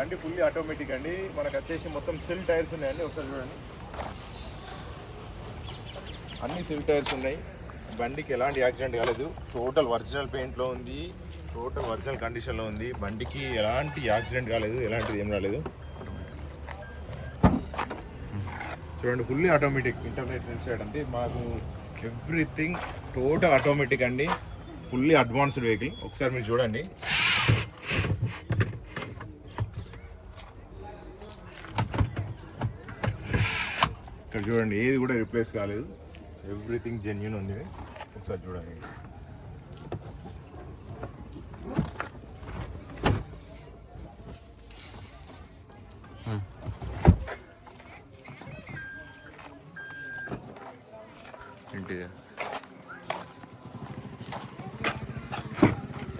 బండి fully automatic అండి. మనకు వచ్చేసి మొత్తం సెల్ టైర్స్ ఉన్నాయండి, ఒకసారి చూడండి. అన్ని సెల్ టైర్స్ ఉన్నాయి. బండికి ఎలాంటి యాక్సిడెంట్ కాలేదు. టోటల్ ఒరిజినల్ పెయింట్లో ఉంది, టోటల్ ఒరిజినల్ కండిషన్లో ఉంది. బండికి ఎలాంటి యాక్సిడెంట్ కాలేదు, ఎలాంటిది ఏం రాలేదు. చూడండి, ఫుల్లీ ఆటోమేటిక్ ఇంటర్నెట్ ఇన్సైడ్ అంటే మాకు ఎవ్రీథింగ్ టోటల్ ఆటోమేటిక్ అండి, ఫుల్లీ అడ్వాన్స్డ్ వెహికల్. ఒకసారి మీరు చూడండి. ఇక్కడ చూడండి, ఏది కూడా రిప్లేస్ కాలేదు, ఎవ్రీథింగ్ జెన్యూన్ ఉంది. ఒకసారి చూడండి.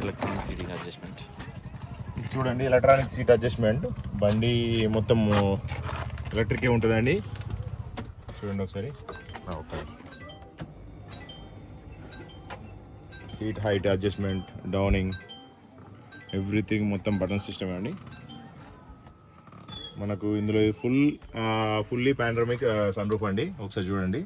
ఎలక్ట్రానిక్ సీటింగ్ అడ్జస్ట్మెంట్ చూడండి, ఎలక్ట్రానిక్ సీట్ అడ్జస్ట్మెంట్. బండి మొత్తం ఎలక్ట్రికే ఉంటుందండి. చూడండి ఒకసారి. Okay, seat height adjustment, Downing, everything మొత్తం బటన్ సిస్టమ్ అండి. మనకు ఇందులో ఫుల్లీ పానరామిక్ సన్ రూఫ్ అండి. ఒకసారి చూడండి.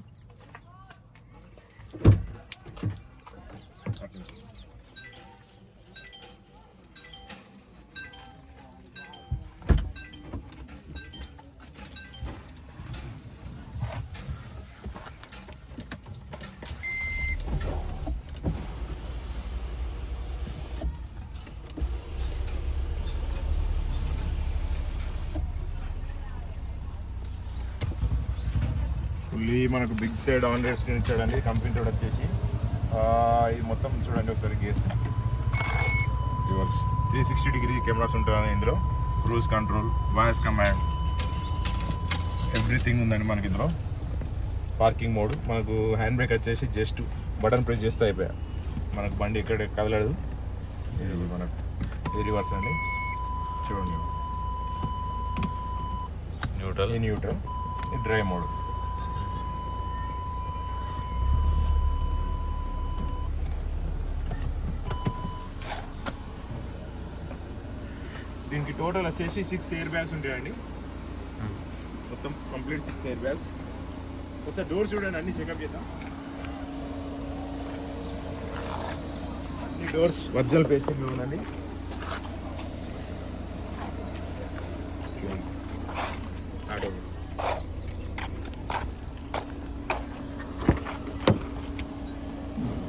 ఫుల్లీ మనకు big side on rear screen ఇచ్చాడండి కంపెనీ తోడు వచ్చేసి. ఇది మొత్తం చూడండి ఒకసారి. గేర్స్, రివర్స్, 360 డిగ్రీ కెమెరాస్ ఉంటుంది ఇందులో. Cruise control, voice command, everything ఉందండి మనకి ఇందులో. పార్కింగ్ మోడ్, మనకు హ్యాండ్ బ్రేక్ వచ్చేసి జస్ట్ బటన్ ప్రెస్ చేస్తే అయిపోయా, మనకు బండి ఎక్కడ కదలదు. ఇది మనకు ఇది రివర్స్ అండి. చూడండి, న్యూట్రల్, ఇది డ్రైవ్ మోడ్. దీనికి టోటల్ వచ్చేసి 6 ఎయిర్ బ్యాగ్స్ ఉంటాయండి. మొత్తం కంప్లీట్ 6 ఎయిర్ బ్యాగ్స్. ఒకసారి డోర్ చూడండి, అన్ని చెకప్ చేద్దాం. అన్ని డోర్స్ ఒరిజినల్ పేస్టింగ్లో ఉందండి.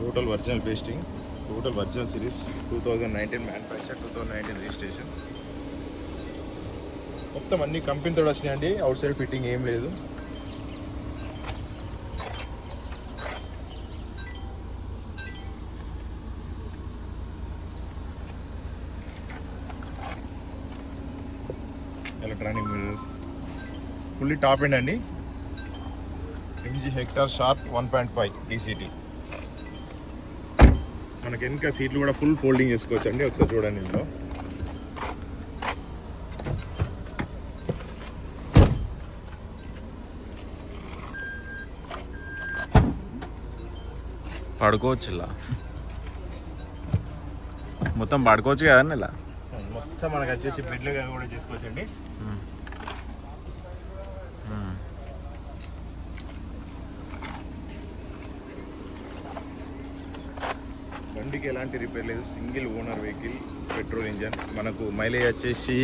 Total original pasting, total original series, 2019 manufacture, 2019 registration. మొత్తం అన్ని కంపెనీతో వచ్చినాయండి. అవుట్ సైడ్ ఫిట్టింగ్ ఏం లేదు. Electronic mirrors, fully top end అండి. MG hectare sharp 1.5 DCT. మనకి వెనక సీట్లు కూడా ఫుల్ ఫోల్డింగ్ చేసుకోవచ్చు అండి. ఒకసారి చూడండి, ఇందులో పడుకోవచ్చు. ఇలా మొత్తం పడుకోవచ్చు కదండి. ఇలా మొత్తం మనకు వచ్చేసి బెడ్లుగా కూడా చేసుకోవచ్చు అండి. బండికి ఎలాంటి రిపేర్ లేదు, single owner vehicle, petrol engine. మనకు మైలేజ్ వచ్చేసి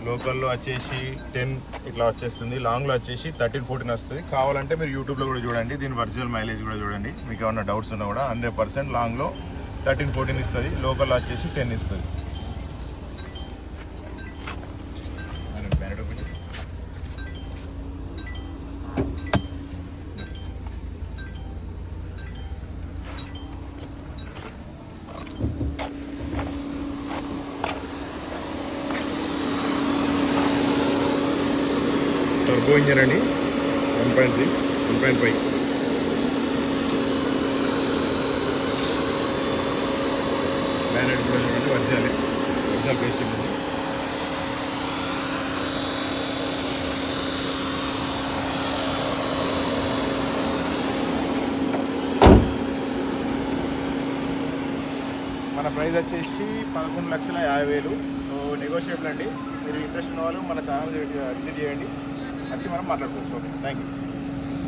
లోకల్లో వచ్చేసి 10 ఇట్లా వచ్చేస్తుంది, లాంగ్లో వచ్చేసి 13-14 వస్తుంది. కావాలంటే మీరు యూట్యూబ్లో కూడా చూడండి, దీని ఒరిజినల్ మైలేజ్ కూడా చూడండి. మీకు ఏమన్నా డౌట్స్ ఉన్నా కూడా 100% లాంగ్లో 13-14 ఇస్తుంది, లోకల్లో వచ్చేసి 10 ఇస్తుంది. టర్బో ఇంజన్ అండి, 1.6, 1.5. బ్యానెట్ కూడా చూడండి, ఒరిజినల్ పేస్టింగ్ ఉంది. మన ప్రైస్ వచ్చేసి 11,50,000. సో నెగోషియబుల్ అండి. మీరు ఇంట్రెస్ట్ ఉన్న వాళ్ళు మన ఛానల్ విజిట్ చేయండి, వచ్చి మనం మాట్లాడుకోవచ్చు. Okay, thank you.